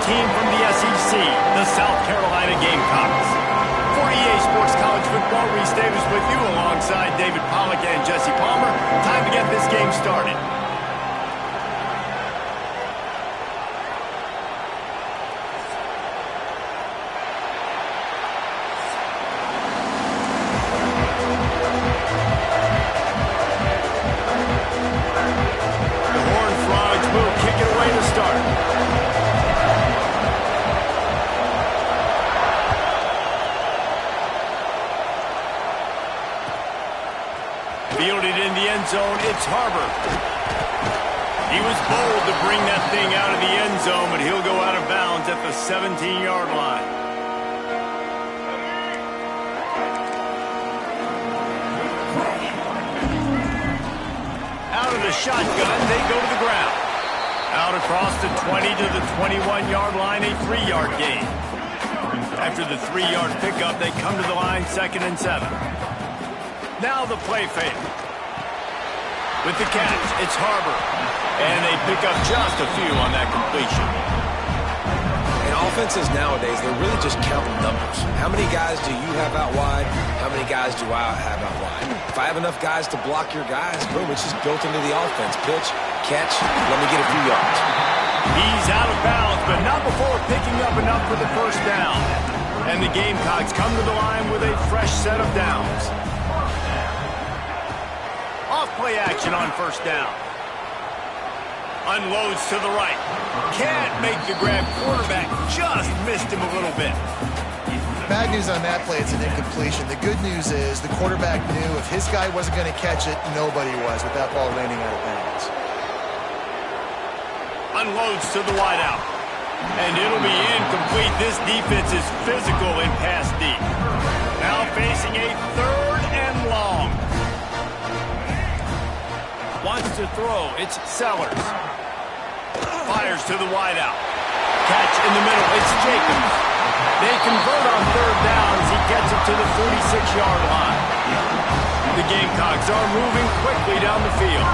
team from the SEC, the South Carolina Gamecocks. For EA Sports College Football, Reese Davis with you alongside David Pollack and Jesse Palmer. Time to get this game started. Fielded in the end zone, it's Harbor. He was bold to bring that thing out of the end zone, but he'll go out of bounds at the 17-yard line. Out of the shotgun, they go to the ground. Out across the 20 to the 21-yard line, a 3-yard gain. After the 3-yard pickup, they come to the line 2nd and 7. Now the play fake. With the catch, it's Harbor. And they pick up just a few on that completion. In offenses nowadays, they're really just counting numbers. How many guys do you have out wide? How many guys do I have out wide? If I have enough guys to block your guys, boom, it's just built into the offense. Pitch, catch, let me get a few yards. He's out of bounds, but not before picking up enough for the first down. And the Gamecocks come to the line with a fresh set of downs. Off-play action on first down. Unloads to the right. Can't make the grab. Quarterback just missed him a little bit. Bad news on that play, it's an incompletion. The good news is the quarterback knew if his guy wasn't going to catch it, nobody was with that ball landing out of bounds. Unloads to the wideout. And it'll be incomplete. This defense is physical and pass deep. Now facing a 3rd and long. Wants to throw. It's Sellers. Fires to the wideout. Catch in the middle. It's Jacobs. They convert on 3rd down as he gets it to the 46-yard line. The Gamecocks are moving quickly down the field.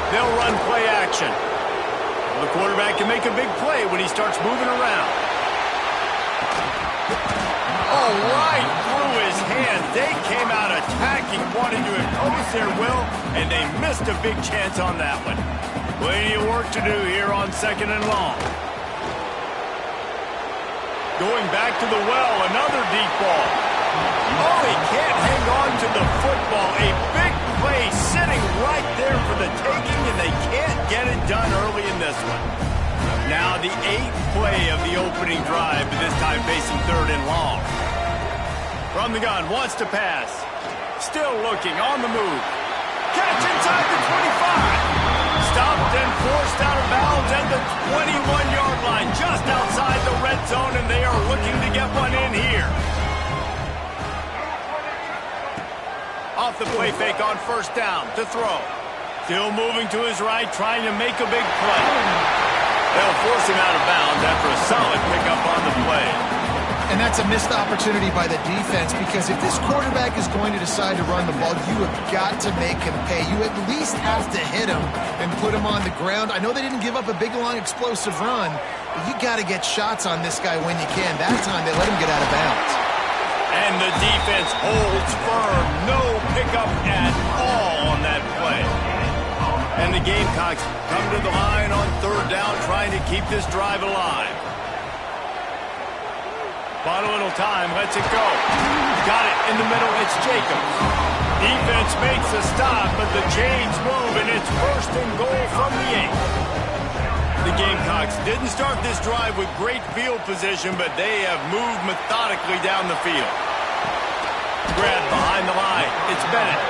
They'll run play action. The quarterback can make a big play when he starts moving around. Oh, right through his hands. They came out attacking, wanted to impose their will, and they missed a big chance on that one. Plenty of work to do here on 2nd and long. Going back to the well, another deep ball. Oh, he can't hang on to the football. A big play sitting right there for the taking, and they can't get it done early in this one. Now the 8th play of the opening drive, but this time facing 3rd and long. From the gun, wants to pass. Still looking, on the move. Catch inside the 25. Stopped and forced out of bounds at the 21-yard line, just outside the red zone, and they are looking to get one in here. Off the play fake on first down to throw. Still moving to his right, trying to make a big play. They'll force him out of bounds after a solid pickup on the play. And that's a missed opportunity by the defense, because if this quarterback is going to decide to run the ball, you have got to make him pay. You at least have to hit him and put him on the ground. I know they didn't give up a big, long, explosive run, but you got to get shots on this guy when you can. That time, they let him get out of bounds. And the defense holds firm. No pickup at all on that play. And the Gamecocks come to the line on 3rd down, trying to keep this drive alive. Bought a little time, lets it go. Got it in the middle, it's Jacobs. Defense makes a stop, but the chains move, and it's 1st and goal from the 8. The Gamecocks didn't start this drive with great field position, but they have moved methodically down the field. Grab behind the line, it's Bennett.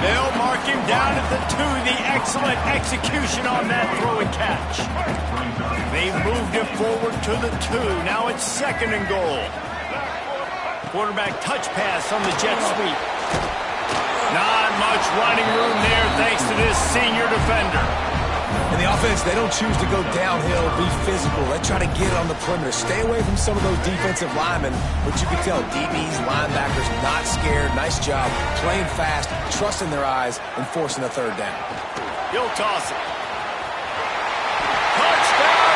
They'll mark him down at the 2. The excellent execution on that throw and catch. They've moved him forward to the 2. Now it's 2nd and goal. Quarterback touch pass on the jet sweep. Not much running room there thanks to this senior defender. In the offense, they don't choose to go downhill, be physical. They try to get on the perimeter. Stay away from some of those defensive linemen. But you can tell DBs, linebackers, not scared. Nice job playing fast, trusting their eyes, and forcing a 3rd down. He'll toss it. Touchdown!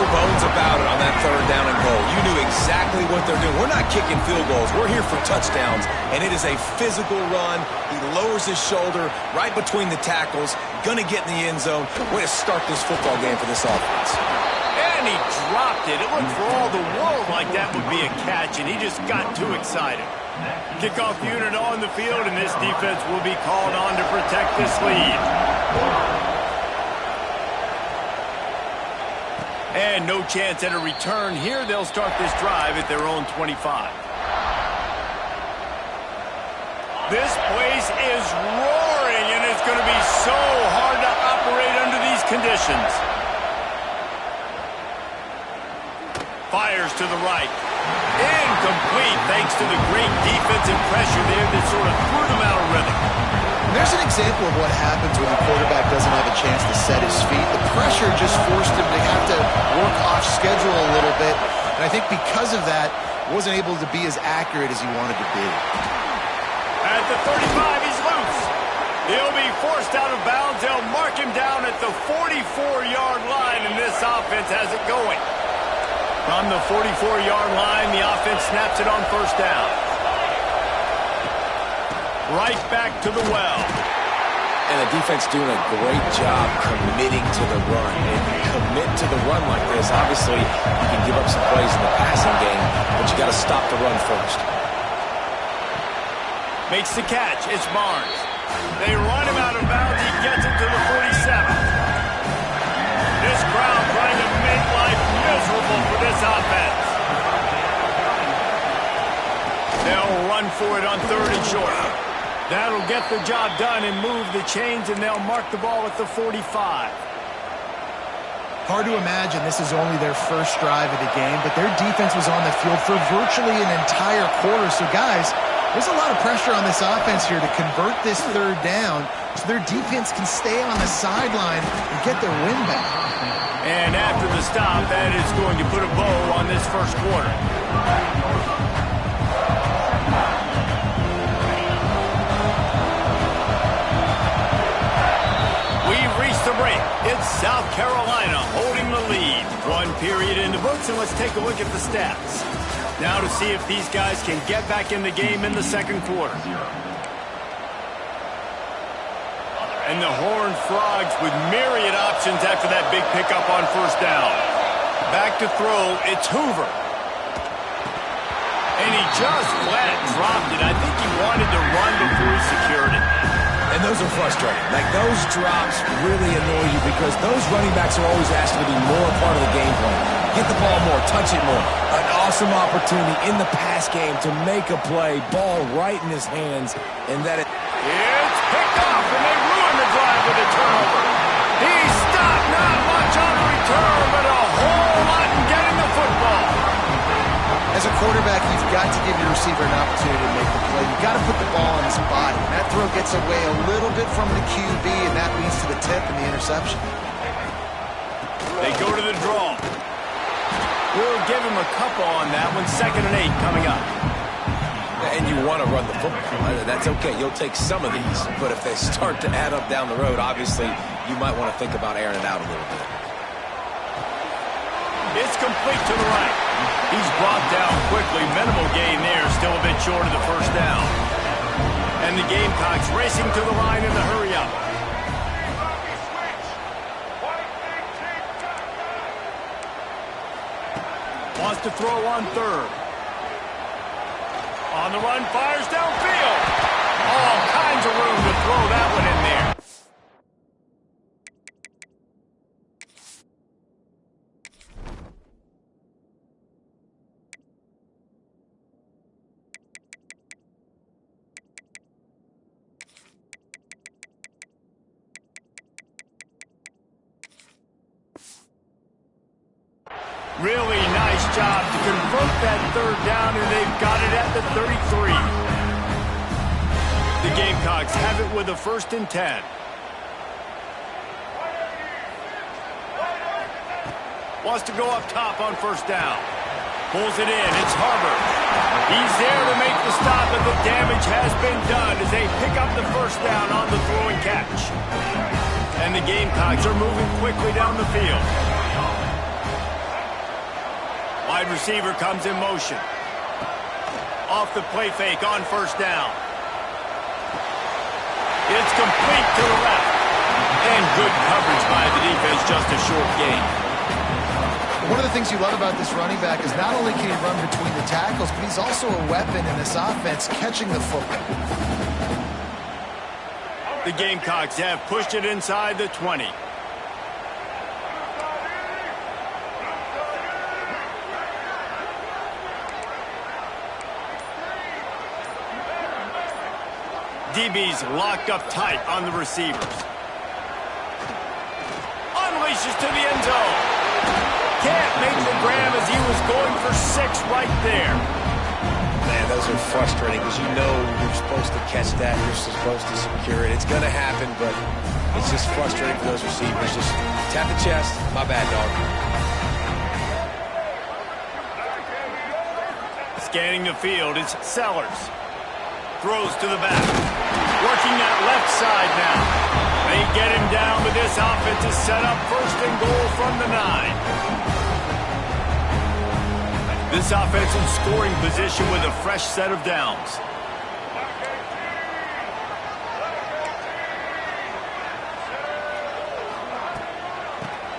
bones about it on that 3rd down and goal. You knew exactly what they're doing. We're not kicking field goals. We're here for touchdowns, and it is a physical run. He lowers his shoulder right between the tackles, going to get in the end zone. Way to start this football game for this offense. And he dropped it. It looked for all the world like that would be a catch, and he just got too excited. Kickoff unit on the field, and this defense will be called on to protect this lead. And no chance at a return here. They'll start this drive at their own 25. This place is roaring, and it's going to be so hard to operate under these conditions. Fires to the right. Incomplete, thanks to the great defensive pressure there that sort of threw them out of rhythm. There's an example of what happens when the quarterback doesn't have a chance to set his feet. The pressure just forced him to have to work off schedule a little bit. And I think because of that, wasn't able to be as accurate as he wanted to be. At the 35, he's loose. He'll be forced out of bounds. They'll mark him down at the 44-yard line, and this offense has it going. From the 44-yard line, the offense snaps it on 1st down. Right back to the well. And the defense doing a great job committing to the run. And you commit to the run like this, obviously you can give up some plays in the passing game, but you got to stop the run first. Makes the catch. It's Barnes. They run him out of bounds. He gets it to the 47. This crowd trying to make life miserable for this offense. They'll run for it on 3rd and short. That'll get the job done and move the chains, and they'll mark the ball at the 45. Hard to imagine this is only their first drive of the game, but their defense was on the field for virtually an entire quarter. So, guys, there's a lot of pressure on this offense here to convert this 3rd down so their defense can stay on the sideline and get their win back. And after the stop, that is going to put a bow on this 1st quarter. The break. It's South Carolina holding the lead. 1 period in the books, and let's take a look at the stats. Now to see if these guys can get back in the game in the 2nd quarter. And the Horned Frogs with myriad options after that big pickup on 1st down. Back to throw, it's Hoover. And he just flat dropped it. I think he wanted to run before he secured it. And those are frustrating. Like, those drops really annoy you because those running backs are always asked to be more a part of the game plan. Get the ball more, touch it more. An awesome opportunity in the pass game to make a play, ball right in his hands, and that it... It's picked off, and they ruin the drive with a turnover. He stopped, not much on the return, but a whole lot in getting the football. As a quarterback, you've got to give your receiver an opportunity to make the play. You've got to put the ball on his body. That throw gets away a little bit from the QB, and that leads to the tip and the interception. They go to the draw. We'll give him a couple on that one. 2nd and 8 coming up. And you want to run the football. That's okay. You'll take some of these. But if they start to add up down the road, obviously, you might want to think about airing it out a little bit. It's complete to the right. He's brought down quickly. Minimal gain there. Still a bit short of the 1st down. And the Gamecocks racing to the line in the hurry-up. Wants to throw on 3rd. On the run, fires downfield. All kinds of room to throw that one in there. Really nice job to convert that 3rd down, and they've got it at the 33. The Gamecocks have it with a 1st and 10. Wants to go up top on 1st down. Pulls it in. It's Harbor. He's there to make the stop, but the damage has been done as they pick up the 1st down on the throw and catch. And the Gamecocks are moving quickly down the field. Wide receiver comes in motion. Off the play fake on first down. It's complete to the left. And good coverage by the defense, just a short gain. One of the things you love about this running back is not only can he run between the tackles, but he's also a weapon in this offense catching the football. The Gamecocks have pushed it inside the 20. DB's locked up tight on the receivers. Unleashes to the end zone. Can't make the grab as he was going for 6 right there. Man, those are frustrating because you know you're supposed to catch that. You're supposed to secure it. It's going to happen, but it's just frustrating for those receivers. Just tap the chest. My bad, dog. Scanning the field, it's Sellers. Throws to the back. Working that left side now. They get him down, but this offense is set up first and goal from the 9. This offense in scoring position with a fresh set of downs.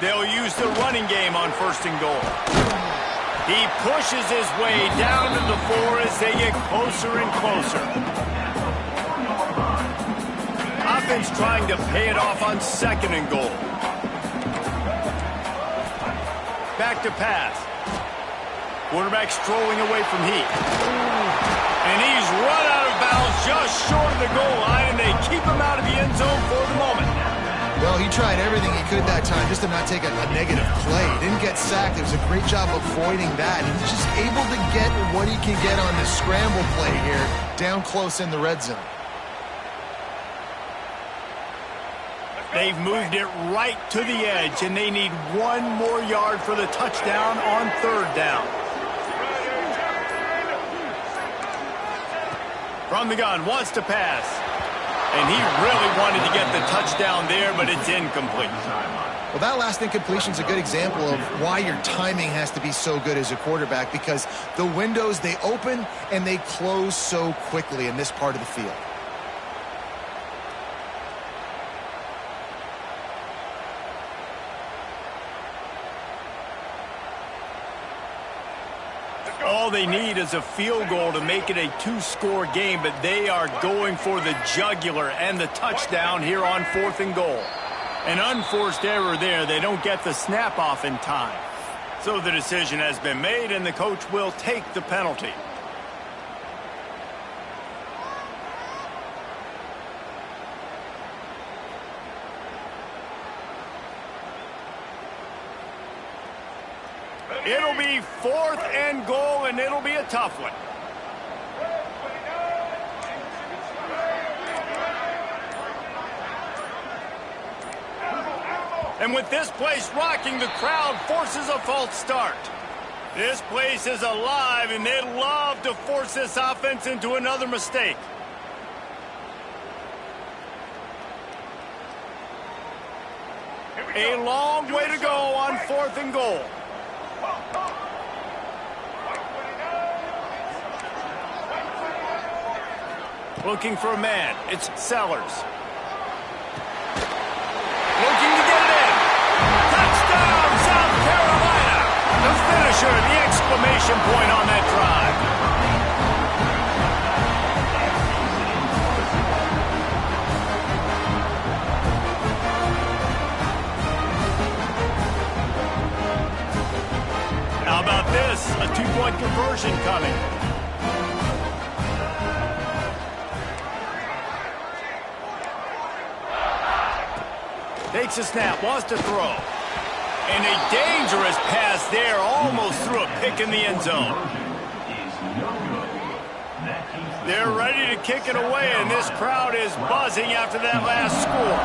They'll use the running game on first and goal. He pushes his way down to the 4 as they get closer and closer. Offense trying to pay it off on second and goal. Back to pass. Quarterback strolling away from Heath. And he's run out of bounds just short of the goal line, and they keep him out of the end zone for the moment. Well, he tried everything he could that time just to not take a negative play. He didn't get sacked. It was a great job avoiding that. And he's just able to get what he can get on this scramble play here down close in the red zone. They've moved it right to the edge, and they need 1 more yard for the touchdown on third down. From the gun, wants to pass. And he really wanted to get the touchdown there, but it's incomplete. Well, that last incompletion is a good example of why your timing has to be so good as a quarterback, because the windows, they open and they close so quickly in this part of the field. All they need is a field goal to make it a 2-score game, but they are going for the jugular and the touchdown here on 4th and goal. An unforced error there. They don't get the snap off in time. So the decision has been made, and the coach will take the penalty. It'll be 4th and goal, and it'll be a tough one. And with this place rocking, the crowd forces a false start. This place is alive, and they'd love to force this offense into another mistake. A long way to go on 4th and goal. Looking for a man. It's Sellers. Looking to get it in. Touchdown, South Carolina. The finisher, the exclamation point on that drive. How about this? A 2-point conversion coming. Takes a snap, wants to throw. And a dangerous pass there, almost threw a pick in the end zone. They're ready to kick it away, and this crowd is buzzing after that last score.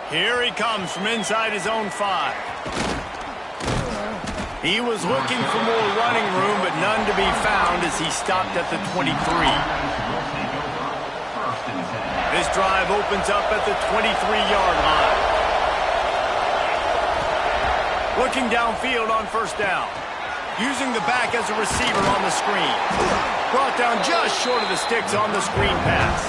Here he comes from inside his own 5. He was looking for more running room, but none to be found as he stopped at the 23. This drive opens up at the 23-yard line. Looking downfield on first down. Using the back as a receiver on the screen. Brought down just short of the sticks on the screen pass.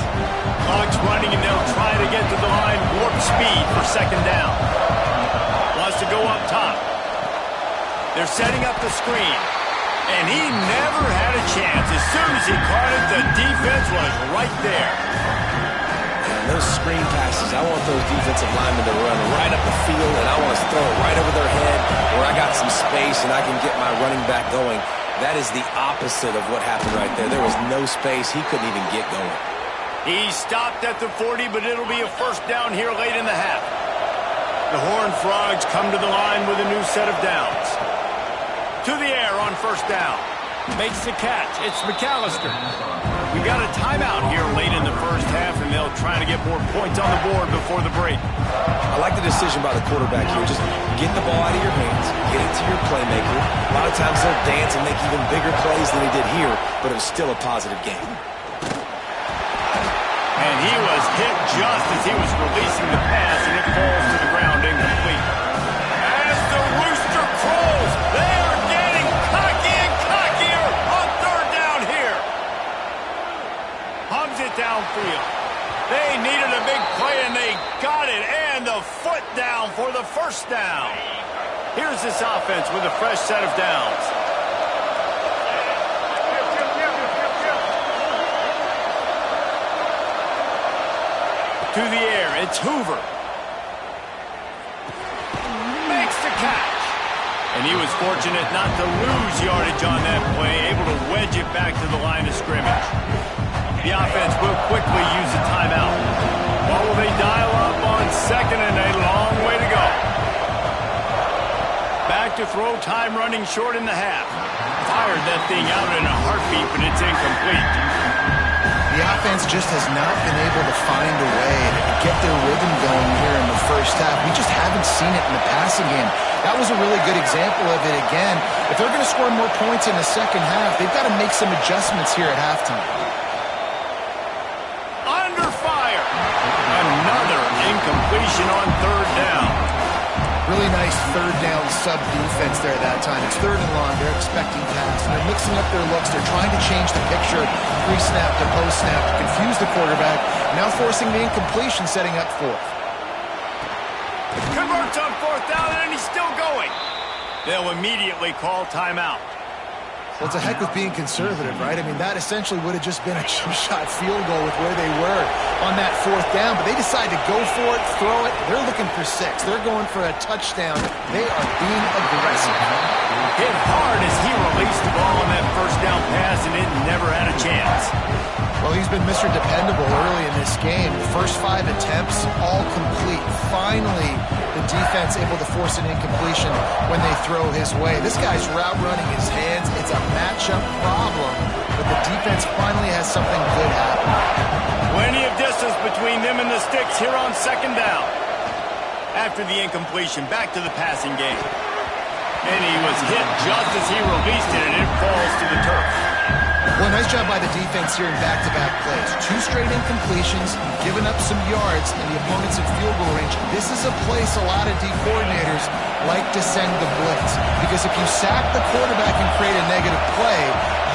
Clock's running, and they'll try to get to the line warp speed for second down. Wants to go up top. They're setting up the screen. And he never had a chance. As soon as he caught it, the defense was right there. And those screen passes, I want those defensive linemen to run right up the field, and I want to throw it right over their head where I got some space and I can get my running back going. That is the opposite of what happened right there. There was no space. He couldn't even get going. He stopped at the 40, but it'll be a first down here late in the half. The Horned Frogs come to the line with a new set of downs. To the air on first down. Makes the catch. It's McAllister. We got a timeout here late in the first half, and they'll try to get more points on the board before the break. I like the decision by the quarterback here. Just get the ball out of your hands, get it to your playmaker. A lot of times they'll dance and make even bigger plays than he did here, but it was still a positive game. And he was hit just as he was releasing the pass, and it falls to the ground incomplete. As the rooster crows, they are getting cocky and cockier on third down here. Hums it downfield. They needed a big play, and they got it, and the foot down for the first down. Here's this offense with a fresh set of downs. To the air, it's Hoover. Makes the catch. And he was fortunate not to lose yardage on that play, able to wedge it back to the line of scrimmage. The offense will quickly use a timeout. What will they dial up on second and a long way to go? Back to throw, time running short in the half. Fired that thing out in a heartbeat, but it's incomplete. The offense just has not been able to find a way to get their rhythm going here in the first half. We just haven't seen it in the passing game. That was a really good example of it again. If they're going to score more points in the second half, they've got to make some adjustments here at halftime. Under fire. Another incompletion on third down. Really nice third down sub-defense there that time. It's third and long. They're expecting pass. And they're mixing up their looks. They're trying to change the picture pre-snap to post-snap to confuse the quarterback. Now forcing the incompletion, setting up fourth. Converts on fourth down, and he's still going. They'll immediately call timeout. Well, it's a heck of being conservative, right? I mean, that essentially would have just been a cheap-shot field goal with where they were on that fourth down. But they decided to go for it, throw it. They're looking for 6. They're going for a touchdown. They are being aggressive. Hit hard as he released the ball on that first down pass, and it never had a chance. Well, he's been Mr. Dependable early in this game. The first 5 attempts, all complete. Finally, the defense able to force an incompletion when they throw his way. This guy's route running his hands. It's a matchup problem, but the defense finally has something good happen. Plenty of distance between them and the sticks here on second down. After the incompletion, back to the passing game. And he was hit just as he released it, and it falls to the turf. Well, nice job by the defense here in back-to-back plays. 2 straight incompletions, giving up some yards, and the opponent's in field goal range. This is a place a lot of D coordinators like to send the blitz, because if you sack the quarterback and create a negative play,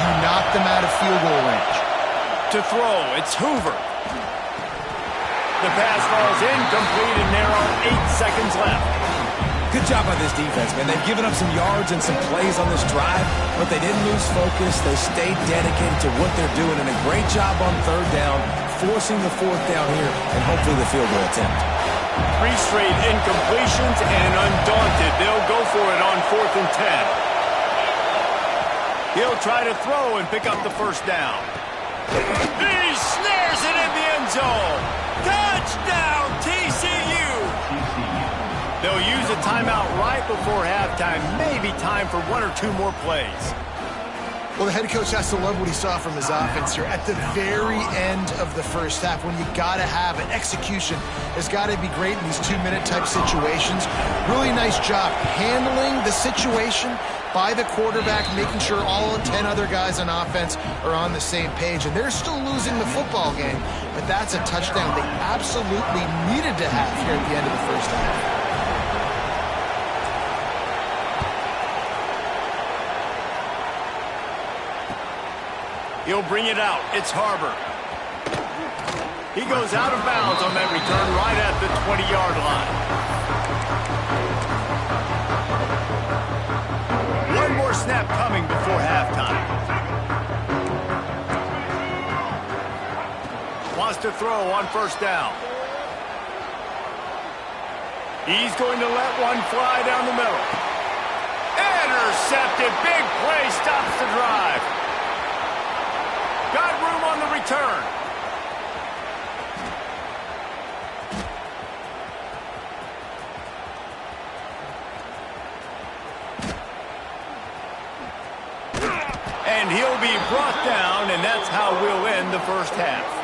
you knock them out of field goal range. To throw, it's Hoover. The pass falls incomplete, and there are 8 seconds left. Good job by this defense, man. They've given up some yards and some plays on this drive, but they didn't lose focus. They stayed dedicated to what they're doing, and a great job on third down, forcing the fourth down here, and hopefully the field goal attempt. 3 straight incompletions, and undaunted, they'll go for it on 4th and 10. He'll try to throw and pick up the first down. He snares it in the end zone. Touchdown, TCU. They'll use a timeout right before halftime. Maybe time for 1 or 2 more plays. Well, the head coach has to love what he saw from his offense here at the very end of the first half, when you got to have it. Execution has got to be great in these 2-minute type situations. Really nice job handling the situation by the quarterback, making sure all 10 other guys on offense are on the same page. And they're still losing the football game, but that's a touchdown they absolutely needed to have here at the end of the first half. He'll bring it out. It's Harbor. He goes out of bounds on that return right at the 20-yard line. One more snap coming before halftime. Wants to throw on first down. He's going to let one fly down the middle. Intercepted. Big play stops the drive. Got room on the return. And he'll be brought down, and that's how we'll end the first half.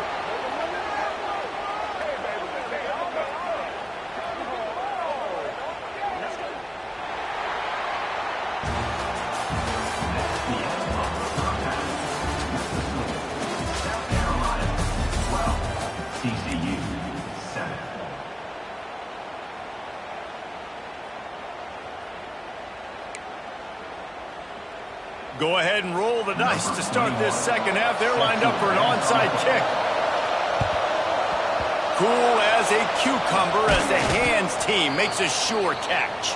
TCU 7. Go ahead and roll the dice to start this second half. They're lined up for an onside kick. Cool as a cucumber as the hands team makes a sure catch.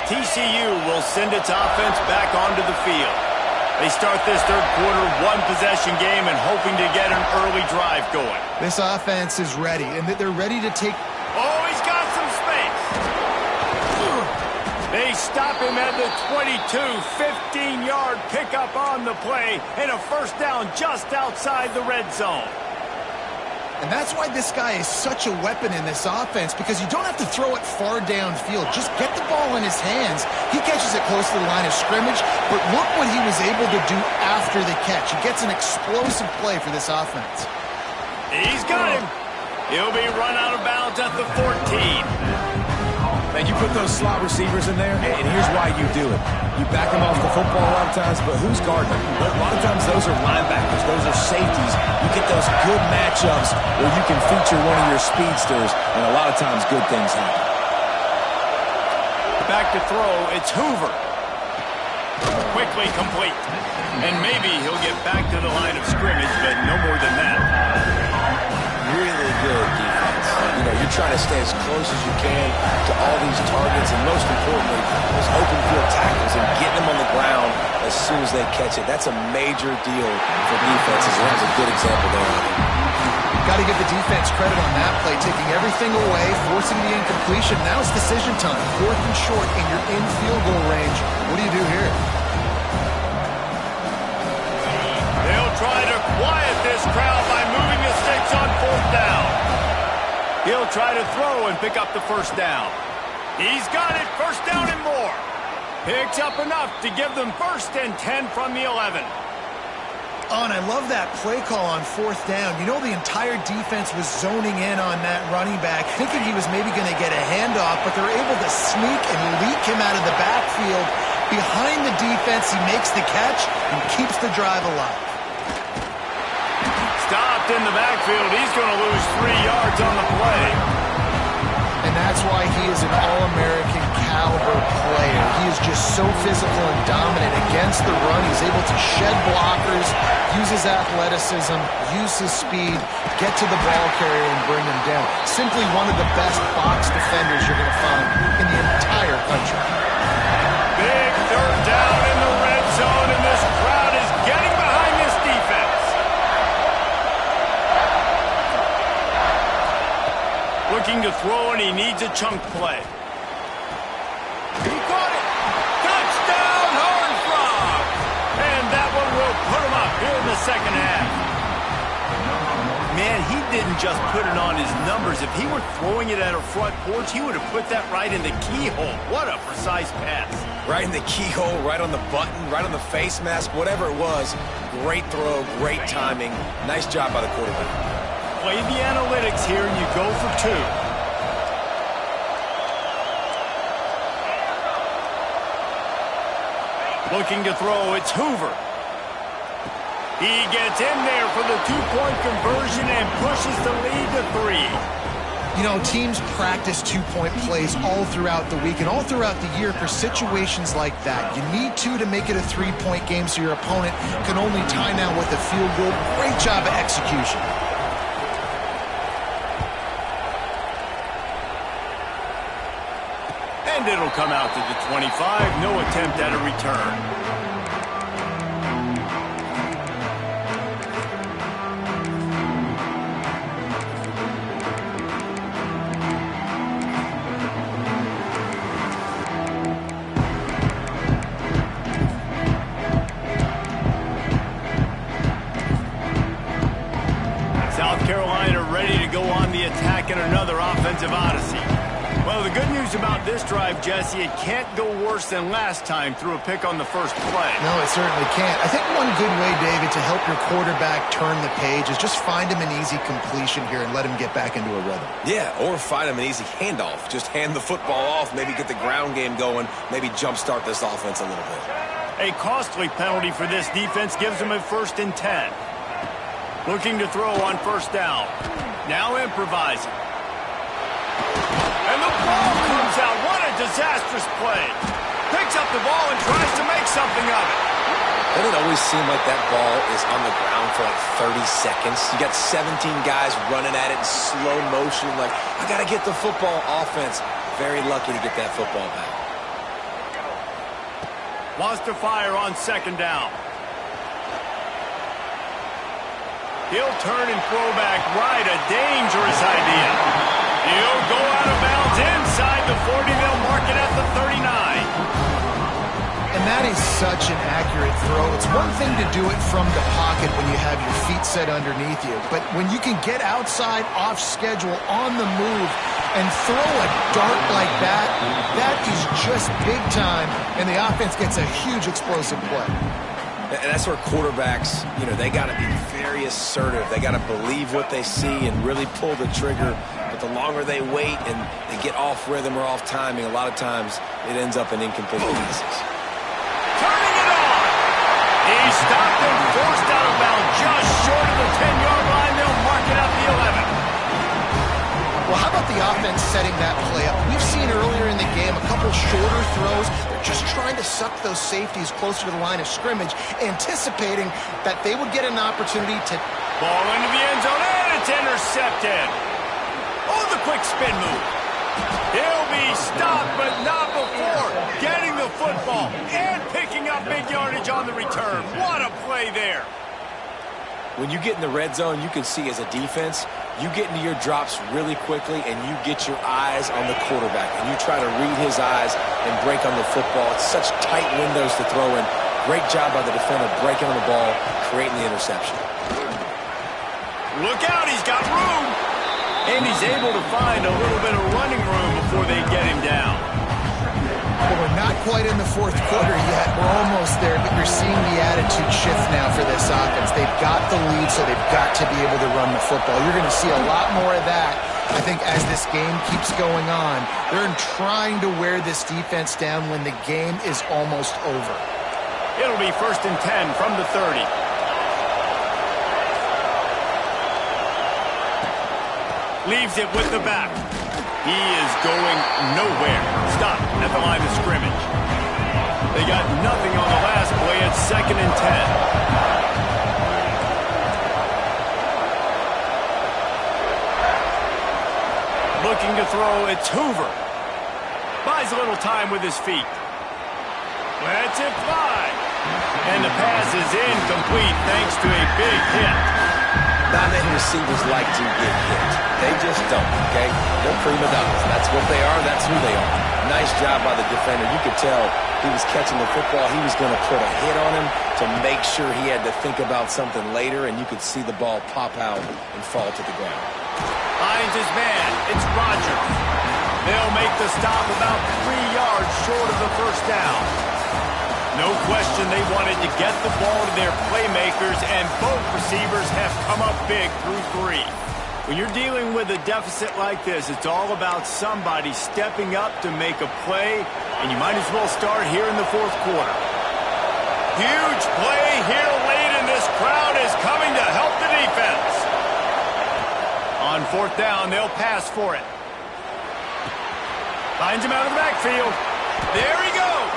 TCU will send its offense back onto the field. They start this third quarter one-possession game and hoping to get an early drive going. This offense is ready, and they're ready to take... Oh, he's got some space. They stop him at the 22, 15-yard pickup on the play, and a first down just outside the red zone. And that's why this guy is such a weapon in this offense, because you don't have to throw it far downfield. Just get the ball in his hands. He catches it close to the line of scrimmage, but look what he was able to do after the catch. He gets an explosive play for this offense. He's got him. He'll be run out of bounds at the 14. Now, you put those slot receivers in there, and here's why you do it. You back them off the football a lot of times, but who's guarding them? A lot of times those are linebackers. Those are safeties. You get those good matchups where you can feature one of your speedsters, and a lot of times good things happen. Back to throw. It's Hoover. Quickly complete. And maybe he'll get back to the line of scrimmage, but no more than that. Really good defense. You know, you're trying to stay as close as you can to all these targets, and most importantly, those open field tackles and getting them on the ground as soon as they catch it. That's a major deal for defenses, and that was a good example there. Got to give the defense credit on that play, taking everything away, forcing the incompletion. Now it's decision time. 4th and short, and you're in field goal range. What do you do here? They'll try to quiet this crowd by moving the sticks on 4th down. He'll try to throw and pick up the first down. He's got it. First down and more. Picks up enough to give them 1st and 10 from the 11. Oh, and I love that play call on 4th down. You know, the entire defense was zoning in on that running back, thinking he was maybe going to get a handoff, but they're able to sneak and leak him out of the backfield. Behind the defense, he makes the catch and keeps the drive alive. Stopped in the backfield. He's going to lose 3 yards on the play. And that's why he is an All-American caliber player. He is just so physical and dominant against the run. He's able to shed blockers, use his athleticism, use his speed, get to the ball carrier and bring him down. Simply one of the best box defenders you're going to find in the entire country. Big 3rd down in the red zone, and this crowd is getting behind this defense. Looking to throw, and he needs a chunk play. He caught it. Touchdown, Horned Frog. And that one will put him up here in the second half. Man, he didn't just put it on his numbers. If he were throwing it at a front porch, he would have put that right in the keyhole. What a precise pass. Right in the keyhole, right on the button, right on the face mask, whatever it was. Great throw, great timing. Nice job by the quarterback. Play the analytics here, and you go for 2. Looking to throw, it's Hoover. He gets in there for the 2-point conversion and pushes the lead to 3. You know, teams practice two-point plays all throughout the week and all throughout the year for situations like that. You need to make it a three-point game so your opponent can only tie now with a field goal. Great job of execution. And it'll come out to the 25. No attempt at a return. Another offensive odyssey. Well, the good news about this drive, Jesse, it can't go worse than last time through a pick on the first play. No, it certainly can't. I think one good way, David, to help your quarterback turn the page is just find him an easy completion here and let him get back into a rhythm. Yeah, or find him an easy handoff. Just hand the football off, maybe get the ground game going, maybe jumpstart this offense a little bit. A costly penalty for this defense gives them a 1st and 10. Looking to throw on first down. Now improvising. And the ball comes out. What a disastrous play. Picks up the ball and tries to make something of it. Doesn't it always seem like that ball is on the ground for like 30 seconds? You got 17 guys running at it in slow motion. Like, I got to get the football. Offense, very lucky to get that football back. Wants to fire on 2nd down. He'll turn and throw back right. A dangerous idea. He'll go out of bounds inside the 40. They'll mark it at the 39. And that is such an accurate throw. It's one thing to do it from the pocket when you have your feet set underneath you. But when you can get outside, off schedule, on the move, and throw a dart like that, that is just big time. And the offense gets a huge explosive play. And that's where quarterbacks, you know, they got to be very assertive. They got to believe what they see and really pull the trigger. But the longer they wait and they get off rhythm or off timing, a lot of times it ends up in incomplete passes. Turning it on. He stopped and forced out of bounds just short of the 10-yard line. They'll mark it at the 11. Well, how about the offense setting that play up? We've seen earlier in the game a couple shorter throws. They're just trying to suck those safeties closer to the line of scrimmage, anticipating that they would get an opportunity to... Ball into the end zone, and it's intercepted. Oh, the quick spin move. He'll be stopped, but not before getting the football and picking up big yardage on the return. What a play there. When you get in the red zone, you can see as a defense, you get into your drops really quickly and you get your eyes on the quarterback and you try to read his eyes and break on the football. It's such tight windows to throw in. Great job by the defender breaking on the ball, creating the interception. Look out, he's got room. And he's able to find a little bit of running room before they get him down. Well, we're not quite in the fourth quarter yet. We're almost there, but you're seeing the attitude shift now for this offense. They've got the lead, so they've got to be able to run the football. You're going to see a lot more of that, I think, as this game keeps going on. They're trying to wear this defense down when the game is almost over. It'll be 1st and 10 from the 30. Leaves it with the back. He is going nowhere. Stop at the line of scrimmage. They got nothing on the last play. It's 2nd and 10. Looking to throw, it's Hoover. Buys a little time with his feet. Lets it fly. And the pass is incomplete thanks to a big hit. Not many receivers like to get hit. They just don't, okay? They're prima donnas. That's what they are. That's who they are. Nice job by the defender. You could tell he was catching the football. He was going to put a hit on him to make sure he had to think about something later, and you could see the ball pop out and fall to the ground. Finds his man. It's Rogers. They'll make the stop about 3 yards short of the first down. No question they wanted to get the ball to their playmakers, and both receivers have come up big through 3. When you're dealing with a deficit like this, it's all about somebody stepping up to make a play, and you might as well start here in the fourth quarter. Huge play here late, and this crowd is coming to help the defense. On On fourth down, they'll pass for it. Finds him out of the backfield. There he goes.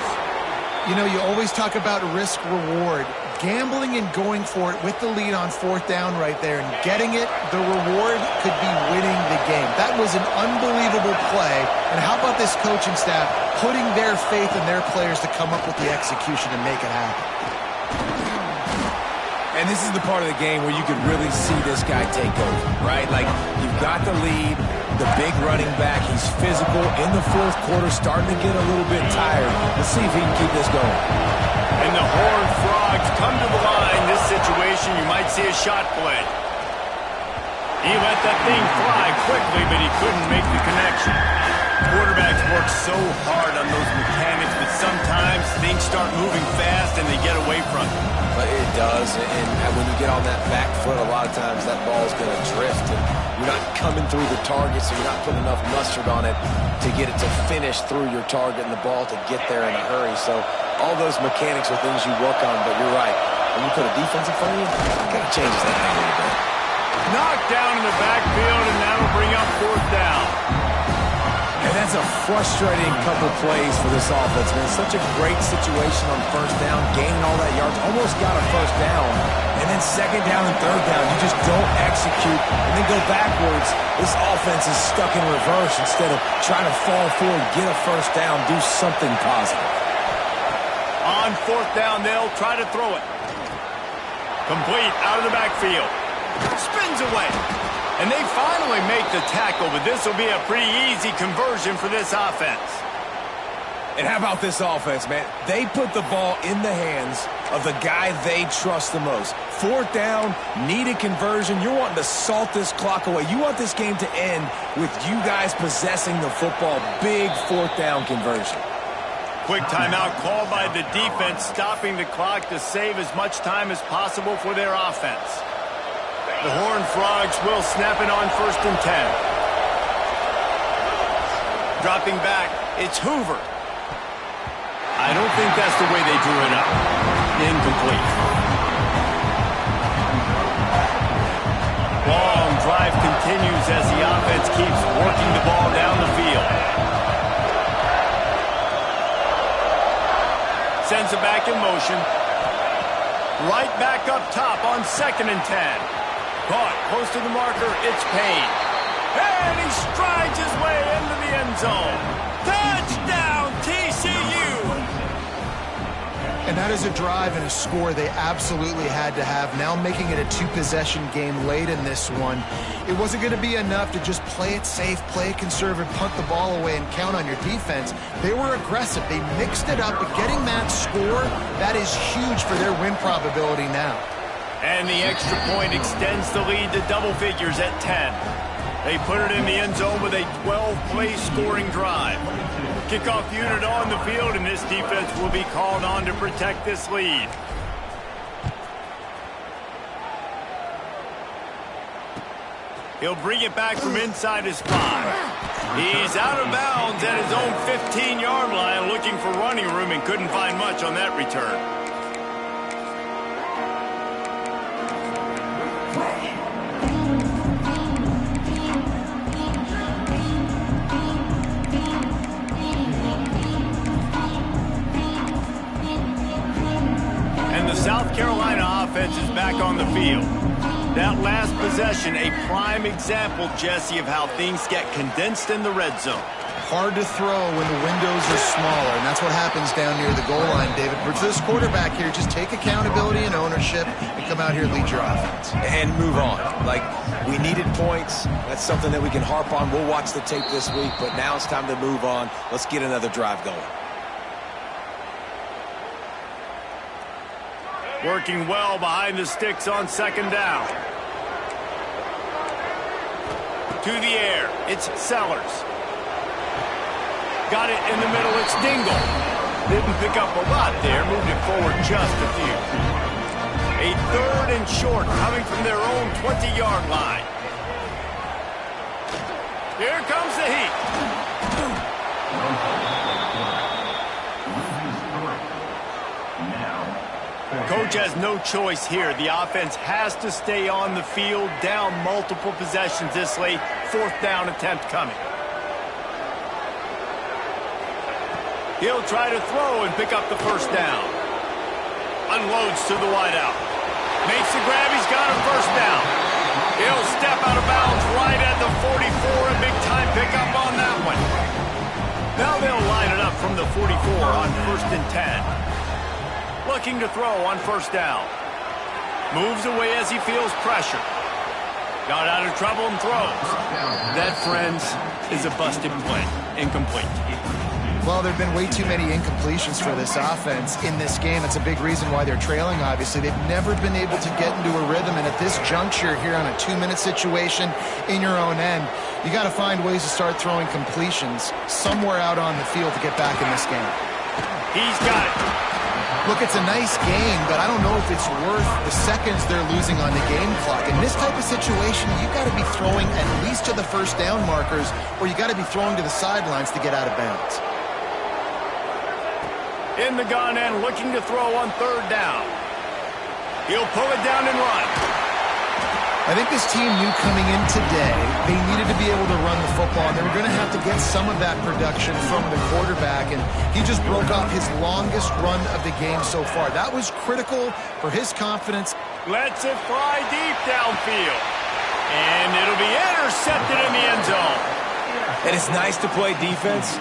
You know, you always talk about risk-reward. Gambling and going for it with the lead on fourth down right there and getting it, the reward could be winning the game. That was an unbelievable play. And how about this coaching staff putting their faith in their players to come up with the execution and make it happen? And this is the part of the game where you could really see this guy take over, right? Like, you've got the lead, the big running back. He's physical in the fourth quarter, starting to get a little bit tired. Let's see if he can keep this going. And the Horned Frogs come to the line. This situation, you might see a shot play. He let that thing fly quickly, but he couldn't make the connection. Quarterbacks work so hard on those mechanics, but sometimes things start moving fast and they get away from it. But it does, and when you get on that back foot, a lot of times that ball's going to drift, and you're not coming through the target, so you're not putting enough mustard on it to get it to finish through your target and the ball to get there in a hurry. So all those mechanics are things you work on, but you're right. When you put a defense in front of you, it kind of changes that thing a little bit. Knocked down in the backfield, and that'll bring up fourth down. And that's a frustrating couple plays for this offense, man. Such a great situation on first down, gaining all that yards, almost got a first down. And then second down and third down, you just don't execute and then go backwards. This offense is stuck in reverse instead of trying to fall forward, get a first down, do something positive. On fourth down, they'll try to throw it. Complete out of the backfield. Spins away. And they finally make the tackle, but this will be a pretty easy conversion for this offense. And how about this offense, man? They put the ball in the hands of the guy they trust the most. Fourth down, needed conversion. You're wanting to salt this clock away. You want this game to end with you guys possessing the football. Big fourth down conversion. Quick timeout called by the defense, stopping the clock to save as much time as possible for their offense. The Horned Frogs will snap it on first and 10. Dropping back, it's Hoover. I don't think that's the way they drew it up. Incomplete. Long drive continues as the offense keeps working the ball down the field. Sends it back in motion. Right back up top on second and 10. Caught close to the marker, it's Payne. And he strides his way into the end zone. Touchdown, TCU! And that is a drive and a score they absolutely had to have. Now making it a two-possession game late in this one. It wasn't going to be enough to just play it safe, play it conservative, punt the ball away, and count on your defense. They were aggressive. They mixed it up, but getting that score, that is huge for their win probability now. And the extra point extends the lead to double figures at 10. They put it in the end zone with a 12-play scoring drive. Kickoff unit on the field, and this defense will be called on to protect this lead. He'll bring it back from inside his 5. He's out of bounds at his own 15-yard line, looking for running room and couldn't find much on that return. South Carolina offense is back on the field. That last possession, a prime example, Jesse, of how things get condensed in the red zone. Hard to throw when the windows are smaller, and that's what happens down near the goal line, David. For this quarterback here, just take accountability and ownership and come out here and lead your offense. And move on. Like, we needed points. That's something that we can harp on. We'll watch the tape this week, but now it's time to move on. Let's get another drive going. Working well behind the sticks on second down. To the air, it's Sellers. Got it in the middle, it's Dingle. Didn't pick up a lot there, moved it forward just a few. A third and short coming from their own 20-yard line. Here comes the heat. Coach has no choice here. The offense has to stay on the field, down multiple possessions this late. 4th down attempt coming. He'll try to throw and pick up the 1st down. Unloads to the wideout. Makes the grab. He's got a 1st down. He'll step out of bounds right at the 44. A big-time pickup on that one. Now they'll line it up from the 44 on 1st and 10. Looking to throw on 1st down. Moves away as he feels pressure. Got out of trouble and throws. That, friends, is a busted play. Incomplete. Well, there have been way too many incompletions for this offense in this game. It's a big reason why they're trailing, obviously. They've never been able to get into a rhythm, and at this juncture here on a 2-minute situation in your own end, you got to find ways to start throwing completions somewhere out on the field to get back in this game. He's got it. Look, it's a nice game, but I don't know if it's worth the seconds they're losing on the game clock. In this type of situation, you got to be throwing at least to the 1st down markers, or you got to be throwing to the sidelines to get out of bounds. In the gun and looking to throw on 3rd down. He'll pull it down and run. I think this team knew coming in today they needed to be able to run the football, and they were going to have to get some of that production from the quarterback, and he just broke off his longest run of the game so far. That was critical for his confidence. Lets it fly deep downfield. And it'll be intercepted in the end zone. And it's nice to play defense.